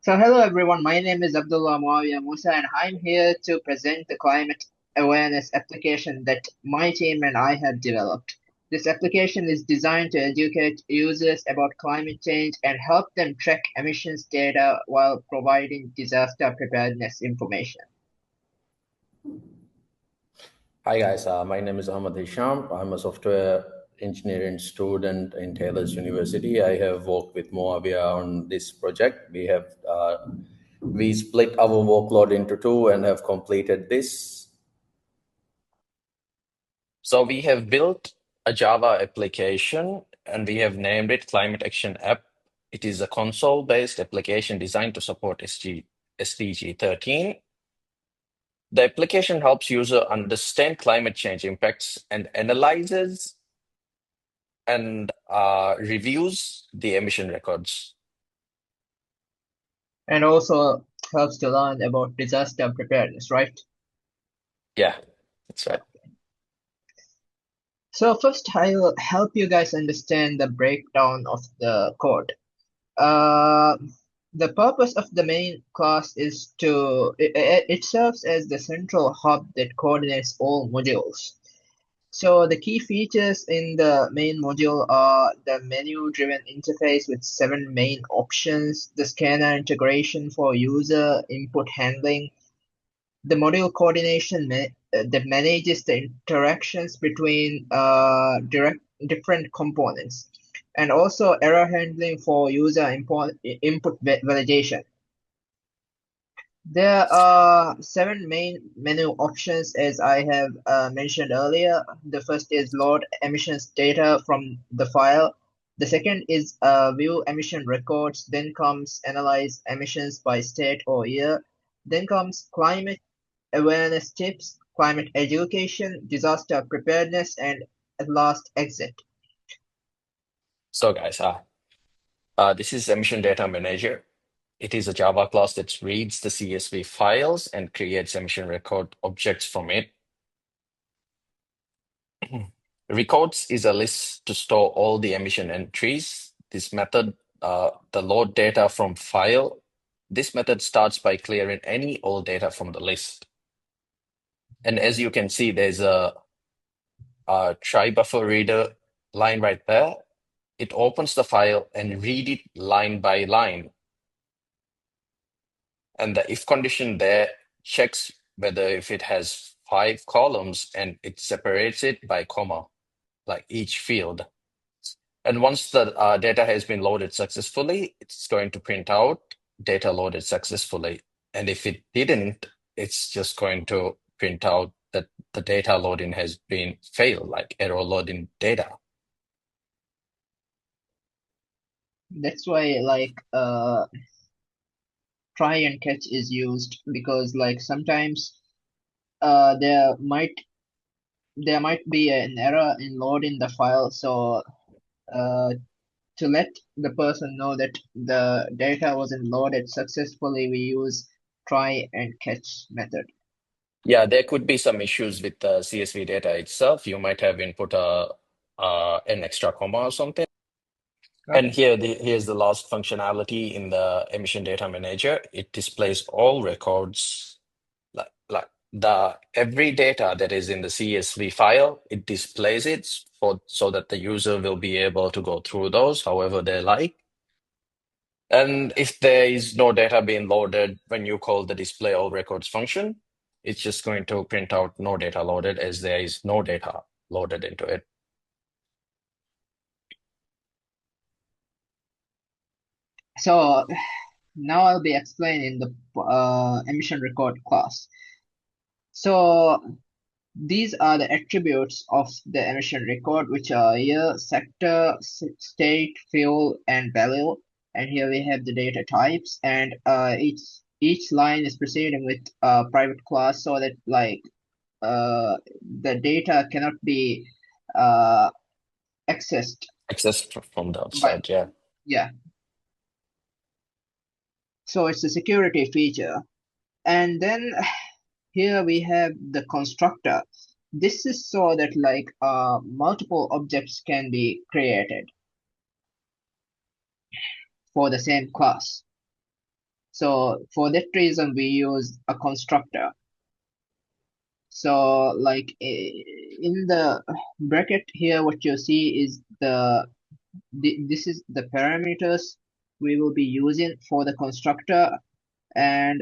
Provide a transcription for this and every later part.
So hello everyone, my name is Abdullah Muawiyah Musa and I'm here to present the climate awareness application that my team and I have developed. This application is designed to educate users about climate change and help them track emissions data while providing disaster preparedness information. Hi guys, my name is Ahmad Hisham. I'm a software engineering student in Taylor's University. I have worked with Moavia on this project. We split our workload into two and have completed this. So we have built a Java application and we have named it Climate Action App. It is a console-based application designed to support SDG 13. The application helps user understand climate change impacts and analyzes and reviews the emission records. And also helps to learn about disaster preparedness, right? Yeah, that's right. So first I'll help you guys understand the breakdown of the code. Uh, the purpose of the main class is it serves as the central hub that coordinates all modules. So the key features in the main module are the menu-driven interface with seven main options, the scanner integration for user input handling, the module coordination that manages the interactions between different components, and also error handling for user input validation. There are seven main menu options as I have mentioned earlier. The first is load emissions data from the file. The second is view emission records. Then comes analyze emissions by state or year. Then comes climate awareness tips, climate education, disaster preparedness, and at last exit. So guys, this is Emission Data Manager. It is a Java class that reads the CSV files and creates emission record objects from it. Records is a list to store all the emission entries. This method, the load data from file, this method starts by clearing any old data from the list. And as you can see, there's a try buffer reader line right there. It opens the file and read it line by line. And the if condition there checks whether if it has 5 columns and it separates it by comma, like each field. And once the data has been loaded successfully, it's going to print out data loaded successfully. And if it didn't, it's just going to print out that the data loading has been failed, like error loading data. That's why try and catch is used, because sometimes uh, there might there might be an error in loading the file. So uh, to let the person know that the data wasn't loaded successfully, we use try and catch method. Yeah, there could be some issues with the CSV data itself. You might have input an extra comma or something. And Okay. here's the last functionality in the emission data manager. It displays all records, like the every data that is in the CSV file. It displays it so that the user will be able to go through those however they like. And if there is no data being loaded when you call the display all records function, it's just going to print out no data loaded as there is no data loaded into it. So now I'll be explaining the emission record class. So these are the attributes of the emission record, which are year, sector, state, fuel, and value. And here we have the data types, and each line is preceding with a private class, so that uh, the data cannot be uh, accessed Accessed from the by, outside, yeah. yeah. So it's a security feature. And then here we have the constructor. This is so that multiple objects can be created for the same class. So for that reason, we use a constructor. So like in the bracket here, what you see is this is the parameters we will be using for the constructor. And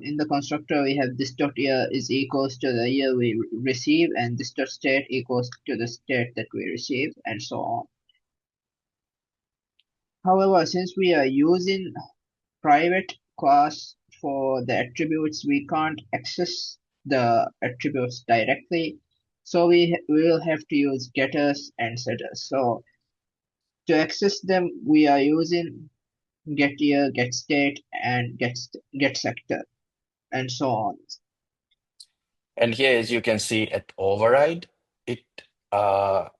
in the constructor, we have this dot year is equals to the year we receive, and this dot state equals to the state that we receive, and so on. However, since we are using private class for the attributes, we can't access the attributes directly. So we will have to use getters and setters. So to access them, we are using get year, get state, and get sector, and so on. And here, as you can see at override, it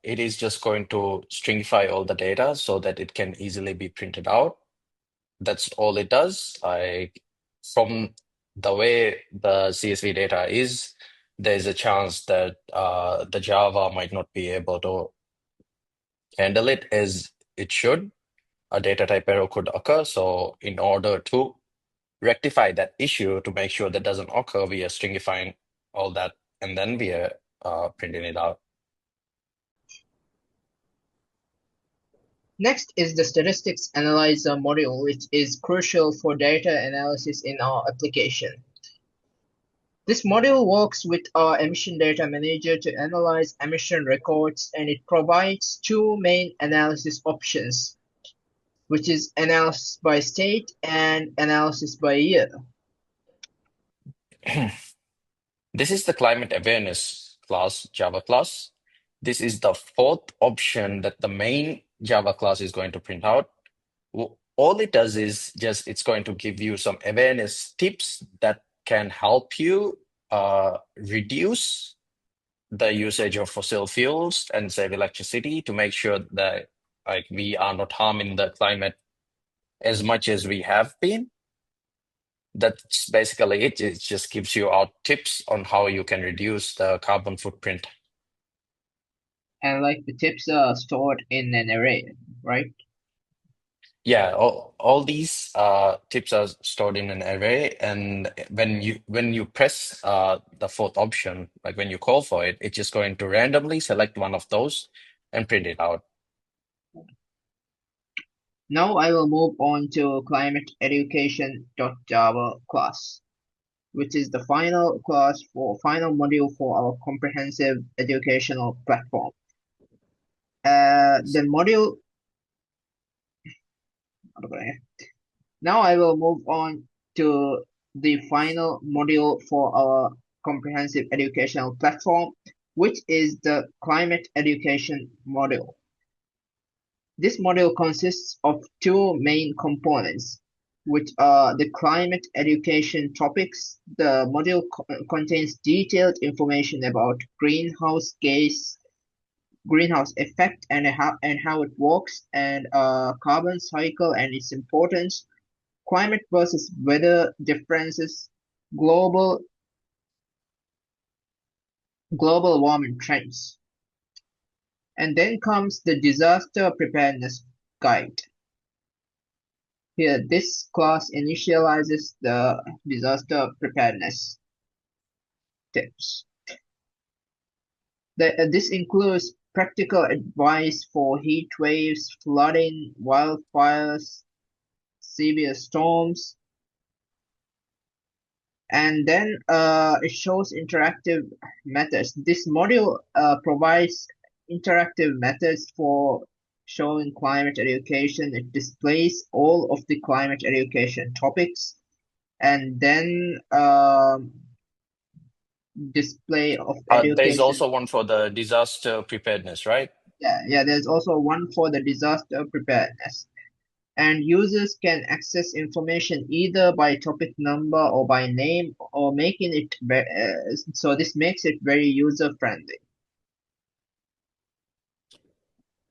it is just going to stringify all the data so that it can easily be printed out. That's all it does. From the way the CSV data is, there's a chance that the Java might not be able to handle it as it should. A data type error could occur. So in order to rectify that issue, to make sure that doesn't occur, we are stringifying all that, and then we are printing it out. Next is the statistics analyzer module, which is crucial for data analysis in our application. This module works with our emission data manager to analyze emission records, and it provides two main analysis options, which is analysis by state and analysis by year. This is the climate awareness class, Java class. This is the fourth option that the main Java class is going to print out. All it does is just it's going to give you some awareness tips that can help you reduce the usage of fossil fuels and save electricity to make sure that like we are not harming the climate as much as we have been. That's basically it. It just gives you out tips on how you can reduce the carbon footprint. And like the tips are stored in an array, right? Yeah, all these tips are stored in an array, and when you press the fourth option, like when you call for it, it's just going to randomly select one of those and print it out. Now I will move on to climate education.java class, which is the final module for our comprehensive educational platform. The module. Now I will move on to the final module for our comprehensive educational platform, which is the climate education module. This module consists of two main components, which are the climate education topics. The module contains detailed information about greenhouse effect and how it works, and carbon cycle and its importance, climate versus weather differences, global warming trends. And then comes the disaster preparedness guide. Here, this class initializes the disaster preparedness tips. This includes practical advice for heat waves, flooding, wildfires, severe storms, and then it shows interactive methods. This module provides interactive methods for showing climate education. It displays all of the climate education topics, and then display of There's education. also one for the disaster preparedness, right? Yeah, there's also one for the disaster preparedness. And users can access information either by topic number or by name, or making it so this makes it very user friendly.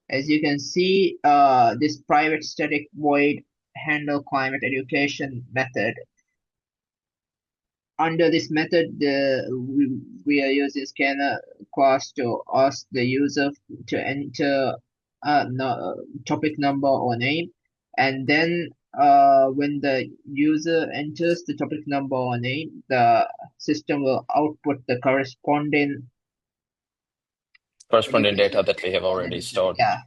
As you can see, this private static void handle climate education method. Under this method, we are using scanner class to ask the user to enter topic number or name, and then when the user enters the topic number or name, the system will output the corresponding Corresponding data education that we have already stored. yeah,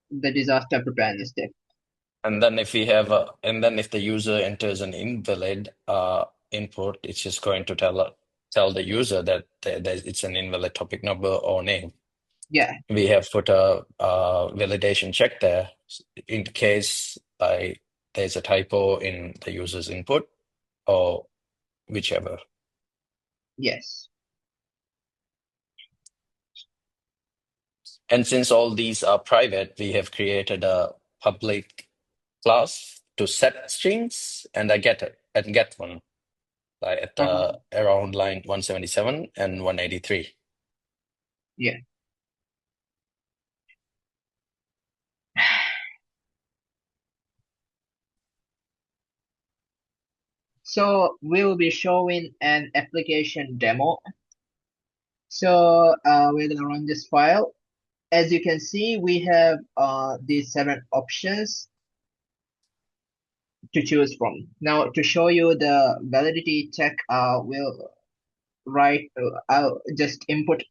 the disaster preparedness tip. And then if the user enters an invalid input, it's just going to tell the user that it's an invalid topic number or name. Yeah, We have put a validation check there in case there's a typo in the user's input or whichever. yes. And since all these are private, we have created a public class to set strings, and I get one at Uh-huh. around line 177 and 183. Yeah. So we'll be showing an application demo. So we're gonna run this file. As you can see, we have these 7 options to choose from. Now, to show you the validity check, I'll just input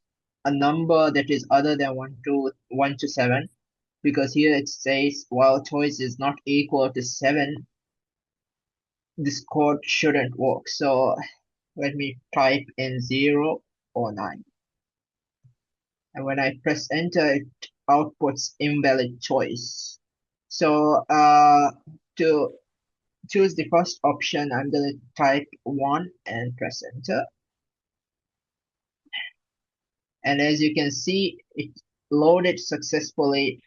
a number that is other than 1 to 7, because here it says while choice is not equal to 7, this code shouldn't work. So let me type in 0 or 9. And when I press enter, it outputs invalid choice. So to choose the first option, I'm going to type 1 and press enter. And as you can see, it loaded successfully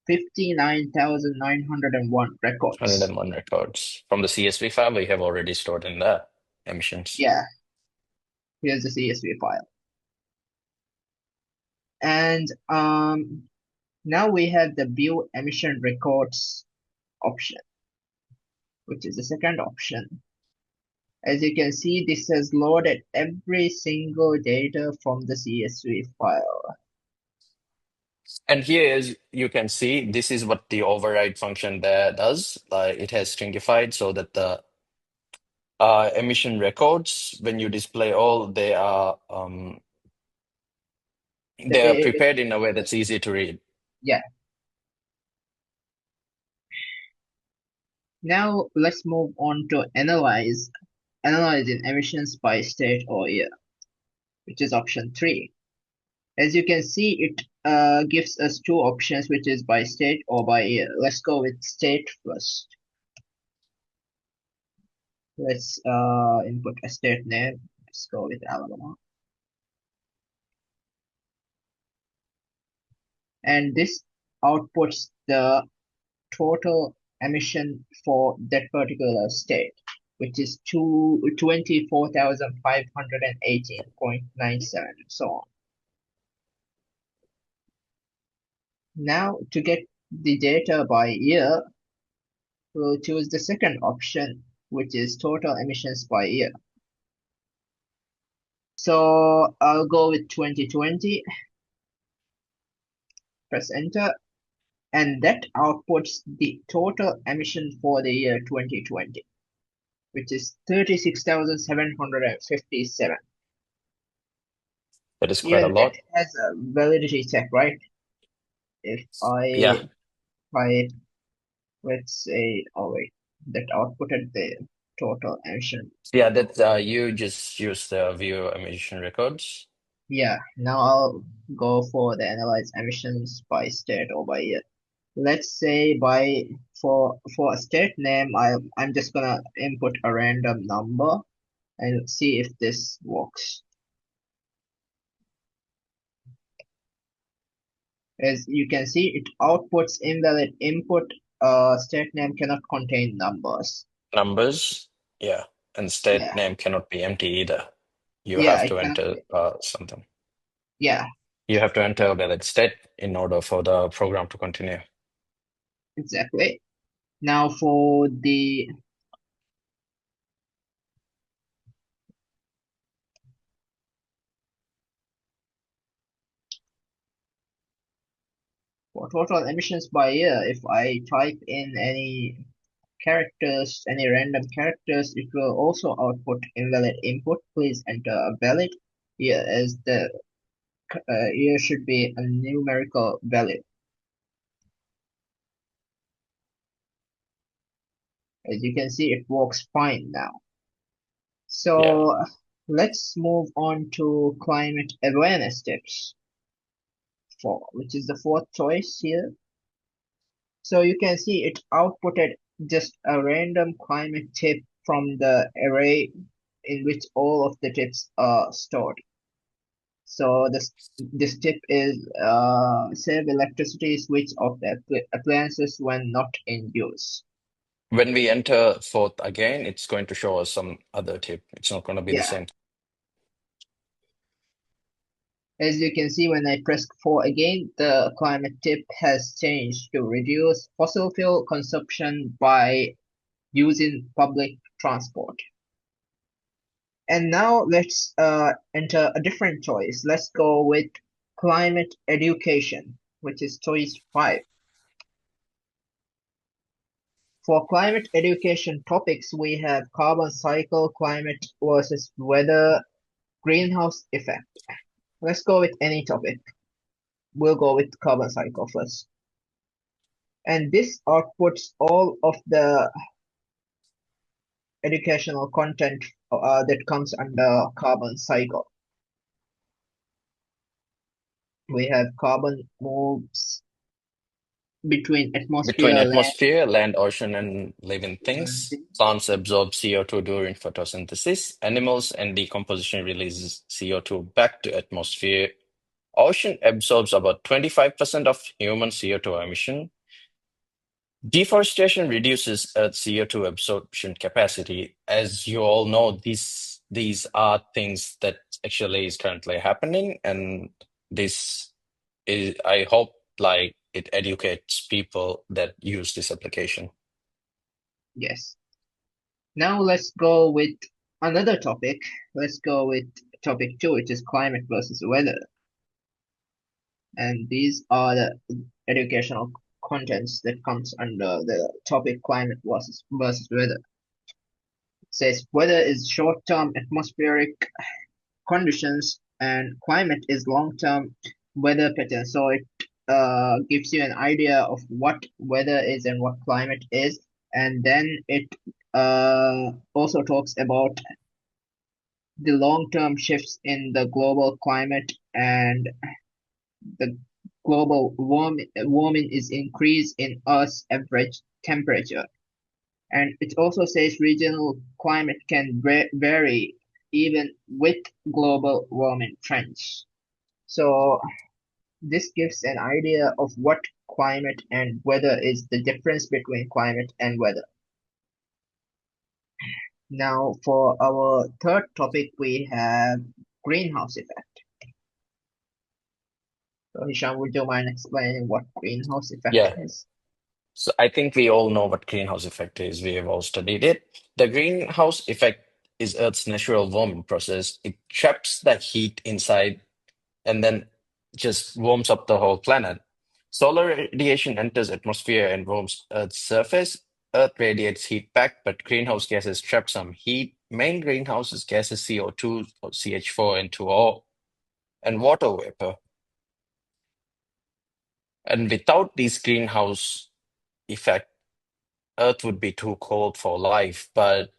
59,901 records. 101 records. From the CSV file, we have already stored in the emissions. Yeah, here's the CSV file. And now we have the view emission records option, which is the second option. As you can see, this has loaded every single data from the CSV file. And here, as you can see, this is what the override function there does. It has stringified so that the emission records, when you display all, they are prepared in a way that's easy to read. Yeah. Now let's move on to analyzing emissions by state or year, which is option 3. As you can see, it gives us 2 options, which is by state or by year. Let's go with state first. Let's input a state name. Let's go with Alabama. And this outputs the total emission for that particular state, which is 24,518.97, and so on. Now, to get the data by year, we'll choose the second option, which is total emissions by year. So I'll go with 2020, press enter, and that outputs the total emission for the year 2020, which is 36,757. That is quite a Even that lot. has a validity check, right? If Yeah. I type, let's say, oh wait, that outputted the total emission. Yeah, that you just use the view emission records. Yeah, now I'll go for the analyze emissions by state or by year. Let's say for a state name, I'm just gonna input a random number and see if this works. As you can see, it outputs invalid input. State name cannot contain numbers. Numbers, yeah. And state Yeah, name cannot be empty either. You yeah, have it to cannot. enter something. Yeah, You have to enter a valid state in order for the program to continue. exactly. Now for total emissions by year, if I type in any characters, any random characters, it will also output invalid input. Please enter a valid here as the here should be a numerical value. As you can see, it works fine now. Yeah. So let's move on to climate awareness tips, which is the fourth choice here. So you can see it outputted just a random climate tip from the array in which all of the tips are stored. So this tip is save electricity, switch off the appliances when not in use. When we enter fourth again, it's going to show us some other tip. It's not going to be the Yeah, same. as you can see when I press 4 again, the climate tip has changed to reduce fossil fuel consumption by using public transport. And now let's enter a different choice. Let's go with climate education, which is choice 5. For climate education topics, we have carbon cycle, climate versus weather, greenhouse effect. Let's go with any topic. We'll go with carbon cycle first. And this outputs all of the educational content that comes under carbon cycle. We have carbon moves between Between atmosphere, land, atmosphere, land, ocean, and living and things, things. plants absorb CO2 during photosynthesis. Animals and decomposition releases CO2 back to atmosphere. Ocean absorbs about 25% of human CO2 emission. Deforestation reduces Earth's CO2 absorption capacity. As you all know, these are things that actually is currently happening, and this is, I hope, like it educates people that use this application. Yes. Now let's go with another topic. Let's go with topic 2, which is climate versus weather. And these are the educational contents that comes under the topic climate versus weather. It says weather is short-term atmospheric conditions and climate is long-term weather patterns. So it gives you an idea of what weather is and what climate is, and then it also talks about the long-term shifts in the global climate and the global warming is increase in Earth's average temperature. And it also says regional climate can vary even with global warming trends. So this gives an idea of what climate and weather is, the difference between climate and weather. Now for our third topic, we have greenhouse effect. So Hisham, would you mind explaining what greenhouse effect Yeah. is? So I think we all know what greenhouse effect is. We have all studied it. The greenhouse effect is Earth's natural warming process. It traps the heat inside and then just warms up the whole planet. Solar radiation enters atmosphere and warms Earth's surface. Earth radiates heat back, but greenhouse gases trap some heat. Main greenhouse gases CO2, or CH4, and 2O, and water vapor. And without these greenhouse effect, Earth would be too cold for life. But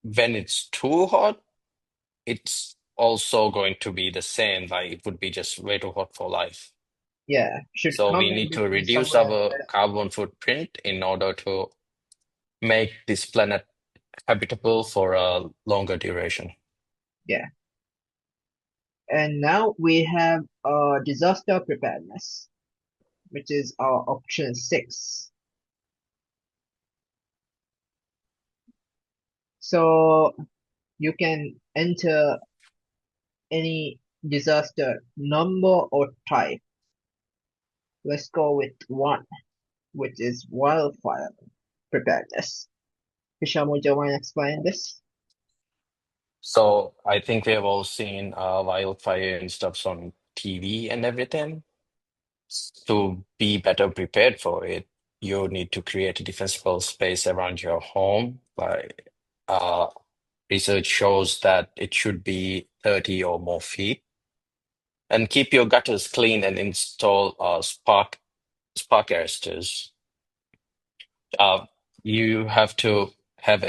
when it's too hot, it's also going to be the same. Like it would be just way too hot for life. Yeah, should So come we in need to between reduce somewhere in the our middle. carbon footprint in order to make this planet habitable for a longer duration. Yeah. And now we have disaster preparedness, which is our option 6. So you can enter any disaster number or type. Let's go with 1, which is wildfire preparedness. Hisham, would you mind explaining this? So I think we have all seen wildfire and stuff on TV and everything to be better prepared for it. you need to create a defensible space around your home. Like uh, research shows that it should be 30 or more feet. And keep your gutters clean and install spark arresters. Uh, you have to have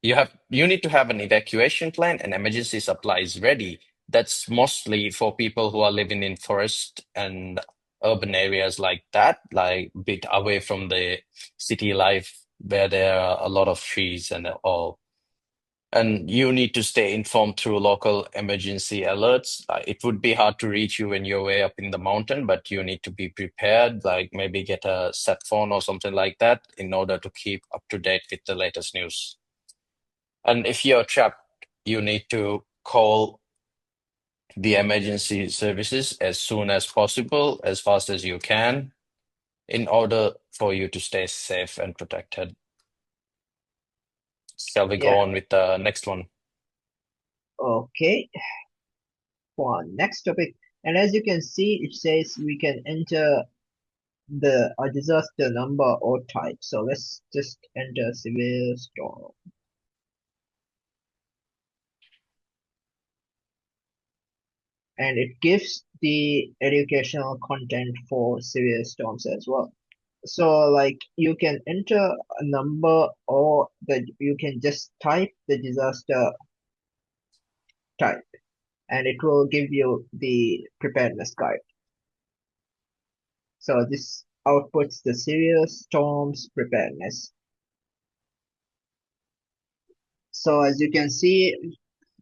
you need to have an evacuation plan and emergency supplies ready. That's mostly for people who are living in forest and urban areas like that, like a bit away from the city life where there are a lot of trees and all. And you need to stay informed through local emergency alerts. It would be hard to reach you when you're way up in the mountain, but you need to be prepared, like maybe get a set phone or something like that in order to keep up to date with the latest news. And if you're trapped, you need to call the emergency services as soon as possible, as fast as you can, in order for you to stay safe and protected. Shall we go Yeah. on with the next one? Okay. For our next topic, and as you can see, it says we can enter the disaster number or type. So let's just enter severe storm, and it gives the educational content for severe storms as well. So like you can enter a number, or that you can just type the disaster type, and it will give you the preparedness guide. So this outputs the severe storms preparedness. So as you can see,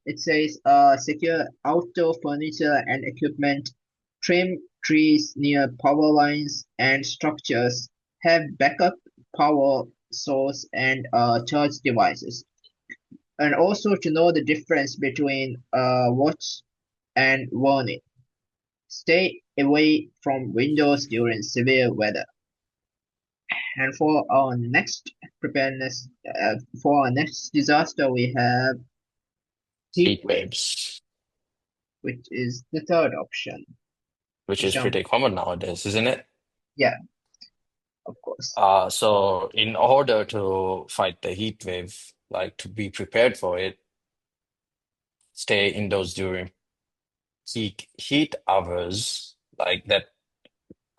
it says secure outdoor furniture and equipment, trim trees near power lines and structures, have backup power source and charge devices. And also to know the difference between watch and warning. Stay away from windows during severe weather. And for our next disaster, we have heat Heat waves, waves, which is the third option. which is Hisham, pretty common nowadays, isn't it? yeah, of course. So in order to fight the heat wave, like to be prepared for it, stay indoors during peak heat hours. Like that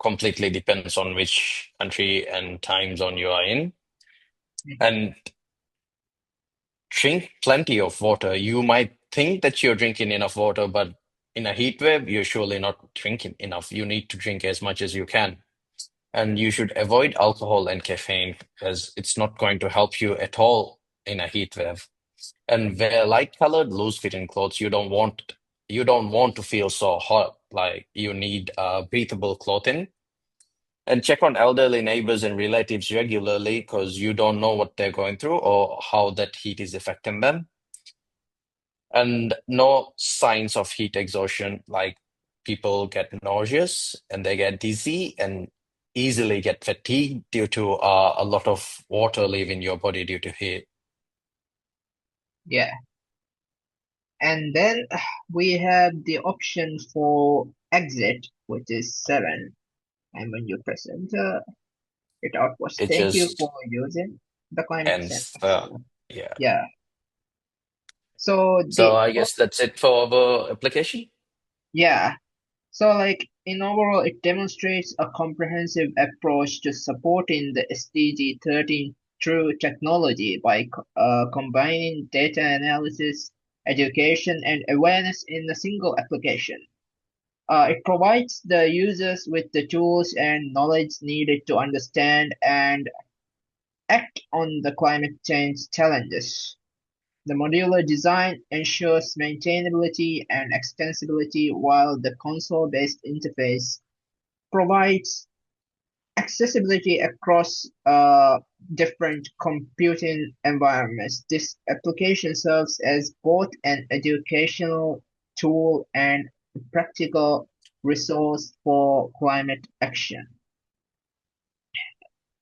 completely depends on which country and time zone you are in. Mhm. And drink plenty of water. You might think that you're drinking enough water, but in a heat wave, you're surely not drinking enough. You need to drink as much as you can. And you should avoid alcohol and caffeine as it's not going to help you at all in a heat wave. And wear light-colored, loose-fitting clothes. You don't want to feel so hot. Like you need breathable clothing. And check on elderly neighbors and relatives regularly because you don't know what they're going through or how that heat is affecting them. And no signs of heat exhaustion, like people get nauseous and they get dizzy and easily get fatigued due to a lot of water leaving your body due to heat. Yeah. And then we have the option for exit, which is 7. And when you press enter, it outputs. It Thank you for just using the climate center. ends. So, Yeah. yeah. So So the I guess that's it for our application. yeah. So like in overall, it demonstrates a comprehensive approach to supporting the SDG 13 through technology by combining data analysis, education, and awareness in a single application. It provides the users with the tools and knowledge needed to understand and act on the climate change challenges. The modular design ensures maintainability and extensibility, while the console-based interface provides accessibility across different computing environments. This application serves as both an educational tool and a practical resource for climate action.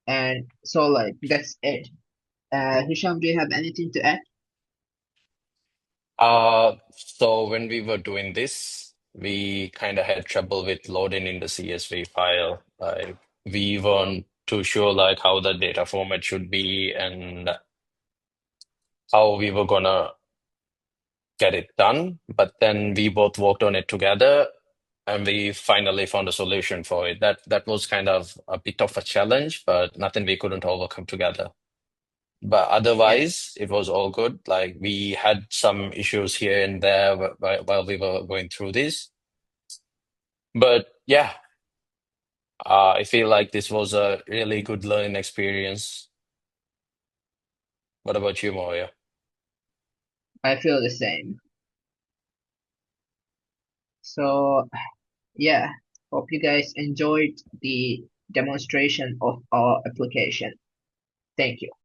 And so, like, that's it. Hisham, do you have anything to add? So when we were doing this, we kind of had trouble with loading in the CSV file. Like we weren't to show like how the data format should be and how we were gonna get it done. But then we both worked on it together and we finally found a solution for it. That was kind of a bit of a challenge, but nothing we couldn't overcome together. But Yeah, otherwise, it was all good. Like we had some issues here and there while we were going through this. But yeah, I feel like this was a really good learning experience. What about you, Moria? I feel the same. So, yeah, hope you guys enjoyed the demonstration of our application. Thank you.